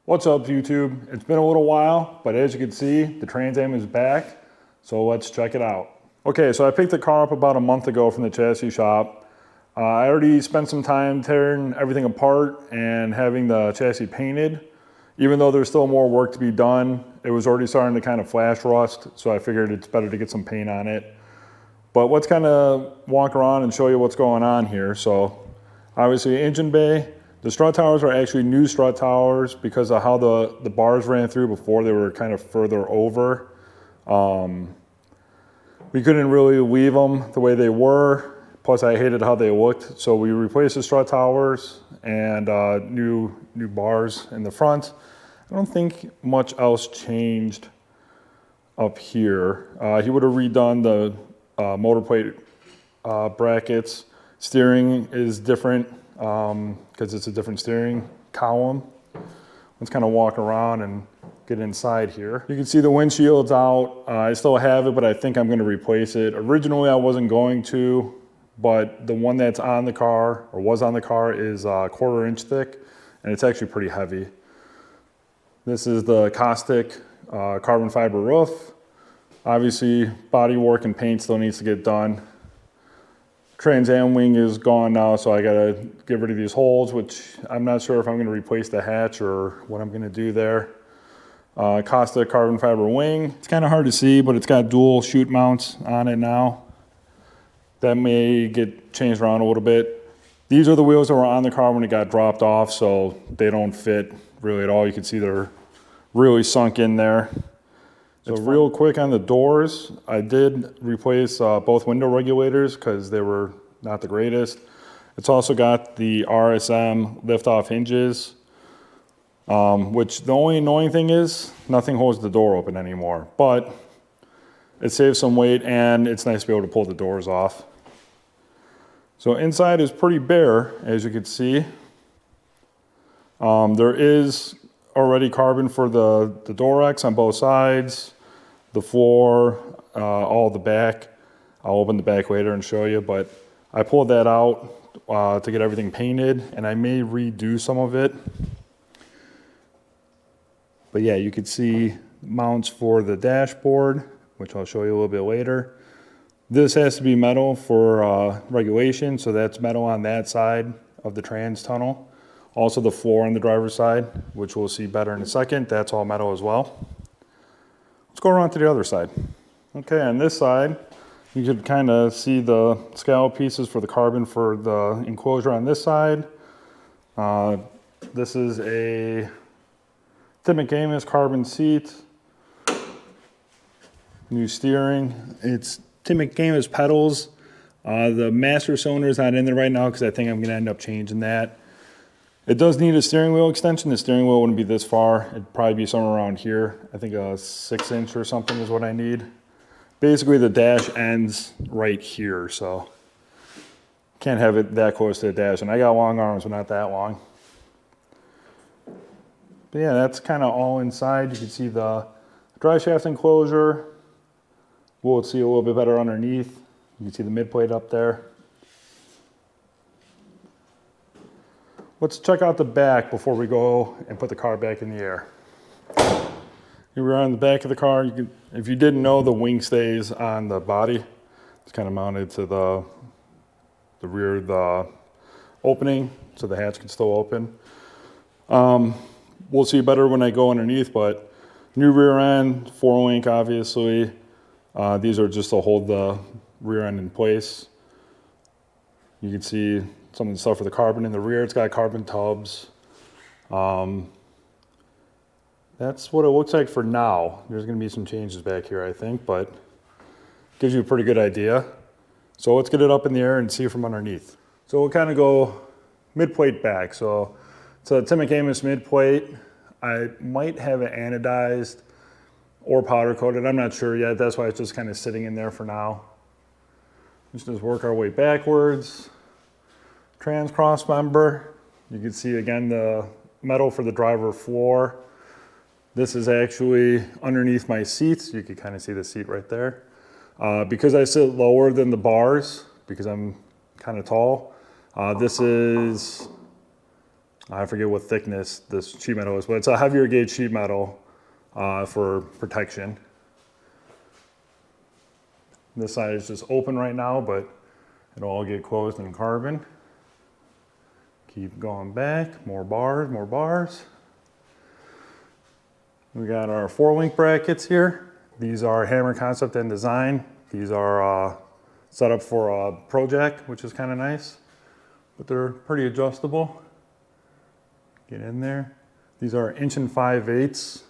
What's up, YouTube? It's been a little while, but as you can see, the Trans Am is back, so let's check it out. Okay, so I picked the car up about a month ago from the chassis shop. I already spent some time tearing everything apart and having the chassis painted. Even though there's still more work to be done, it was already starting to kind of flash rust, so I figured it's better to get some paint on it. But let's kind of walk around and show you what's going on here. So obviously engine bay. The strut towers are actually new strut towers because of how the bars ran through before. They were kind of further over. We couldn't really leave them the way they were. Plus I hated how they looked. So we replaced the strut towers and new bars in the front. I don't think much else changed up here. He would have redone the motor plate brackets. Steering is different because it's a different steering column. Let's kind of walk around and get inside here. You can see the windshield's out. I still have it, but I think I'm going to replace it. Originally I wasn't going to, but the one that's on the car, or was on the car, is a 1/4 inch thick, and it's actually pretty heavy. This is the caustic carbon fiber roof. Obviously, body work and paint still needs to get done. Trans Am wing is gone now, so I gotta get rid of these holes, which I'm not sure if I'm gonna replace the hatch or what I'm gonna do there. Caustic carbon fiber wing. It's kind of hard to see, but it's got dual chute mounts on it now. That may get changed around a little bit. These are the wheels that were on the car when it got dropped off, so they don't fit really at all. You can see they're really sunk in there. So real quick on the doors, I did replace both window regulators because they were not the greatest. It's also got the RSM lift-off hinges, which the only annoying thing is nothing holds the door open anymore, but it saves some weight and it's nice to be able to pull the doors off. So inside is pretty bare, as you can see. There is already carbon for the door X on both sides, the floor, all the back. I'll open the back later and show you, but I pulled that out to get everything painted, and I may redo some of it. But yeah, you can see mounts for the dashboard, which I'll show you a little bit later. This has to be metal for regulation, so that's metal on that side of the trans tunnel. Also the floor on the driver's side, which we'll see better in a second, that's all metal as well. Let's go around to the other side. Okay, on this side, you can kind of see the scallop pieces for the carbon for the enclosure on this side. This is a Tim McAmis carbon seat. New steering. It's Tim McAmis pedals. The master cylinder is not in there right now because I think I'm going to end up changing that. It does need a steering wheel extension. The steering wheel wouldn't be this far. It'd probably be somewhere around here. I think a 6-inch or something is what I need. Basically the dash ends right here, so can't have it that close to the dash. And I got long arms, but not that long. But yeah, that's kind of all inside. You can see the drive shaft enclosure. We'll see a little bit better underneath. You can see the mid plate up there. Let's check out the back before we go and put the car back in the air. Here we are on the back of the car. If you didn't know, the wing stays on the body. It's kind of mounted to the rear of the opening, so the hatch can still open. We'll see better when I go underneath, but new rear end, 4-link obviously. These are just to hold the rear end in place. You can see some of the stuff for the carbon in the rear. It's got carbon tubs. That's what it looks like for now. There's going to be some changes back here, I think, but gives you a pretty good idea. So let's get it up in the air and see from underneath. So we'll kind of go mid-plate back. So it's a Tim McAmis mid-plate. I might have it anodized or powder coated. I'm not sure yet. That's why it's just kind of sitting in there for now. Let's just work our way backwards. Trans cross member. You can see again the metal for the driver floor. This is actually underneath my seats. You can kind of see the seat right there. Because I sit lower than the bars, because I'm kind of tall, this is I forget what thickness this sheet metal is, but it's a heavier gauge sheet metal for protection. This side is just open right now, but it'll all get closed in carbon. Keep going back, more bars, more bars. We got our 4-link brackets here. These are Hammer Concept and Design. These are set up for a Pro Jack, which is kind of nice, but they're pretty adjustable. Get in there. These are 1 5/8"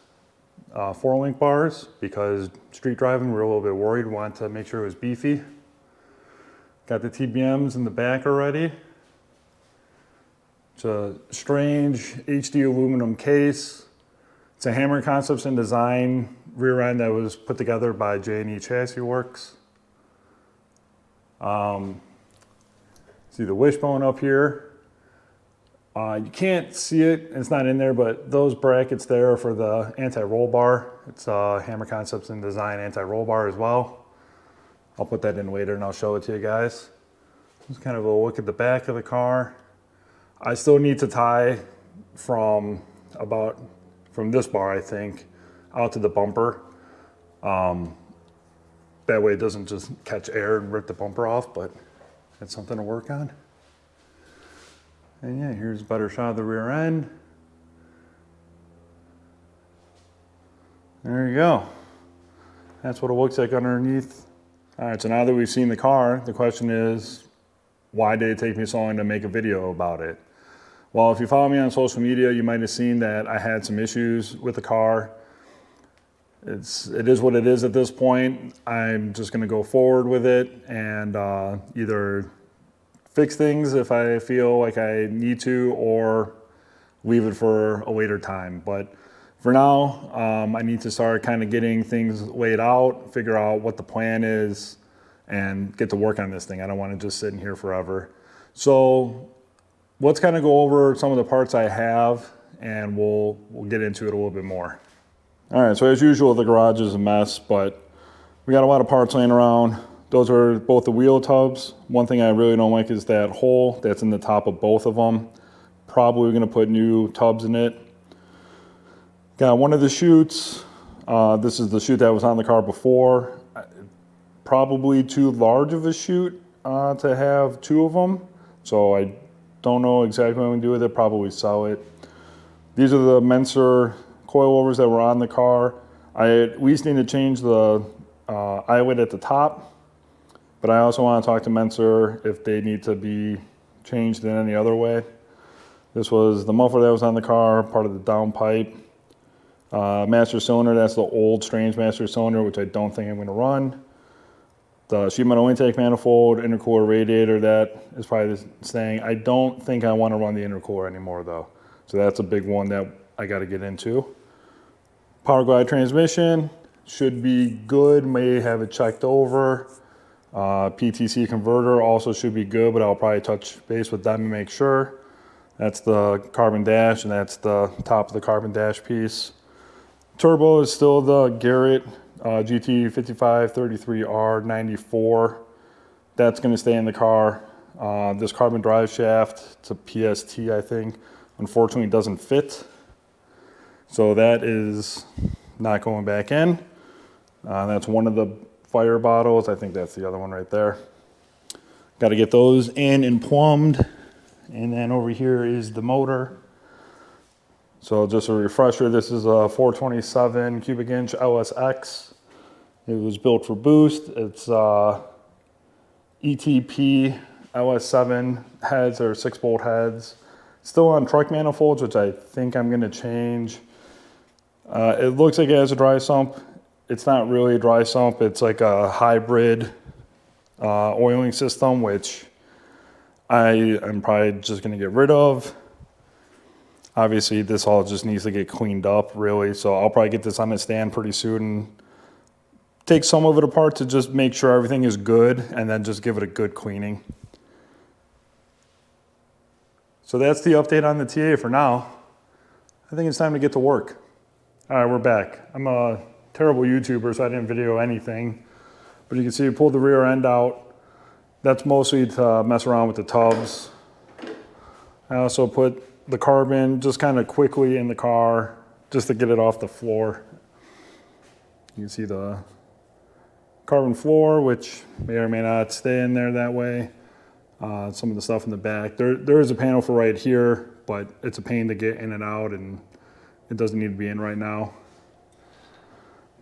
4-link bars because street driving, we were a little bit worried. We wanted to make sure it was beefy. Got the TBMs in the back already. It's a strange HD aluminum case. It's a Hammer Concepts and Design rear end that was put together by J&E Chassis Works. See the wishbone up here. You can't see it, it's not in there, but those brackets there are for the anti-roll bar. It's a Hammer Concepts and Design anti-roll bar as well. I'll put that in later and I'll show it to you guys. Just kind of a look at the back of the car. I still need to tie from this bar, I think, out to the bumper. That way it doesn't just catch air and rip the bumper off, but it's something to work on. And yeah, here's a better shot of the rear end. There you go. That's what it looks like underneath. All right, so now that we've seen the car, the question is, why did it take me so long to make a video about it? Well, if you follow me on social media, you might have seen that I had some issues with the car. It is what it is at this point. I'm just gonna go forward with it and either fix things if I feel like I need to, or leave it for a later time. But for now, I need to start kind of getting things laid out, figure out what the plan is, and get to work on this thing. I don't want to just sit in here forever. So let's kind of go over some of the parts I have, and we'll get into it a little bit more. All right, so as usual, the garage is a mess, but we got a lot of parts laying around. Those are both the wheel tubs. One thing I really don't like is that hole that's in the top of both of them. Probably gonna put new tubs in it. Got one of the chutes. This is the chute that was on the car before. Probably too large of a chute to have 2 of them. So I don't know exactly what I'm gonna do with it, probably sell it. These are the Menser coilovers that were on the car. I at least need to change the eyelet at the top. But I also want to talk to Menser if they need to be changed in any other way. This was the muffler that was on the car, part of the downpipe. Master cylinder, that's the old strange master cylinder, which I don't think I'm going to run. The sheet metal intake manifold, intercooler radiator, that is probably staying. I don't think I want to run the intercooler anymore though. So that's a big one that I got to get into. Power glide transmission should be good, may have it checked over. PTC converter also should be good, but I'll probably touch base with them and make sure. That's the carbon dash, and that's the top of the carbon dash piece. Turbo is still the Garrett GT5533R94. That's going to stay in the car. This carbon drive shaft, it's a PST, I think, unfortunately doesn't fit. So that is not going back in. That's one of the fire bottles. I think that's the other one right there. Got to get those in and plumbed. And then over here is the motor. So just a refresher, this is a 427 cubic inch LSX. It was built for boost. It's ETP LS7 heads, or 6-bolt heads. Still on truck manifolds, which I think I'm going to change. It looks like it has a dry sump. It's not really a dry sump. It's like a hybrid oiling system, which I am probably just going to get rid of. Obviously, this all just needs to get cleaned up, really. So I'll probably get this on a stand pretty soon and take some of it apart to just make sure everything is good, and then just give it a good cleaning. So that's the update on the TA for now. I think it's time to get to work. All right, we're back. I'm a terrible YouTuber, so I didn't video anything. But you can see I pulled the rear end out. That's mostly to mess around with the tubs. I also put the carbon just kind of quickly in the car just to get it off the floor. You can see the carbon floor, which may or may not stay in there that way. Some of the stuff in the back. There is a panel for right here, but it's a pain to get in and out, and it doesn't need to be in right now.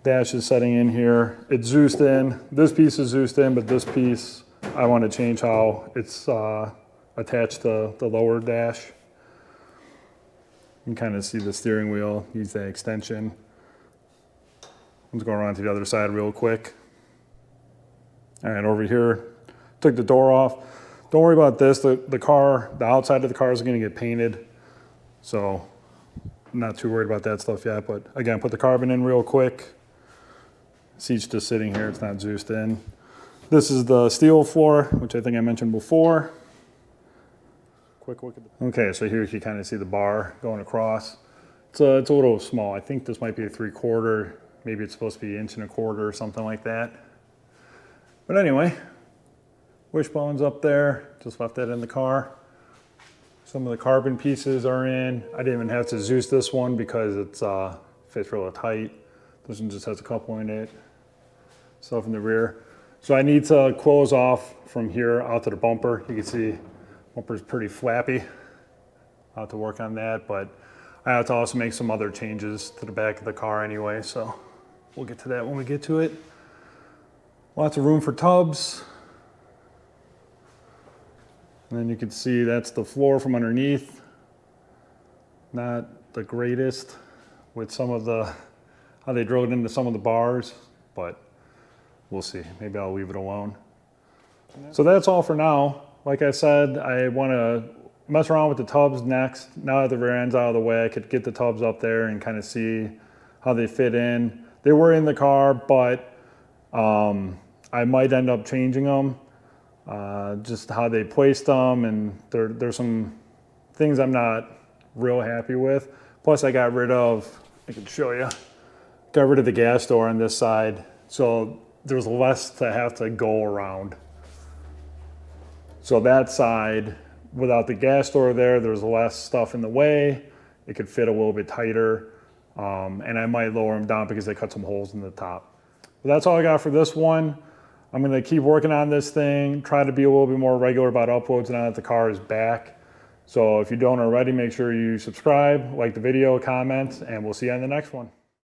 Dash is setting in here. It's Zeused in. This piece is Zeused in, but this piece, I want to change how it's attached to the lower dash. You can kind of see the steering wheel, use that extension. Let's go around to the other side real quick. All right, over here, took the door off. Don't worry about this. The outside of the car is going to get painted. So I'm not too worried about that stuff yet. But again, put the carbon in real quick. Seat's just sitting here. It's not Zeused in. This is the steel floor, which I think I mentioned before. Quick look at the... Okay, so here you can kind of see the bar going across. It's a little small. I think this might be a 3/4. Maybe it's supposed to be 1 1/4 or something like that. But anyway, wishbone's up there. Just left that in the car. Some of the carbon pieces are in. I didn't even have to Zeus this one because it's fits real tight. This one just has a couple in it. Stuff in the rear. So I need to close off from here out to the bumper. You can see bumper's pretty flappy. I'll have to work on that, but I have to also make some other changes to the back of the car anyway, so we'll get to that when we get to it. Lots of room for tubs. And then you can see that's the floor from underneath. Not the greatest with some of the, how they drilled into some of the bars, but we'll see. Maybe I'll leave it alone. So that's all for now. Like I said, I want to mess around with the tubs next. Now that the rear end's out of the way, I could get the tubs up there and kind of see how they fit in. They were in the car, but I might end up changing them. Just how they placed them, and there's some things I'm not real happy with. Plus I got rid of, I can show you, got rid of the gas door on this side. So there's less to have to go around. So that side, without the gas door there's less stuff in the way. It could fit a little bit tighter. And I might lower them down because they cut some holes in the top. But that's all I got for this one. I'm gonna keep working on this thing, try to be a little bit more regular about uploads now that the car is back. So if you don't already, make sure you subscribe, like the video, comment, and we'll see you on the next one.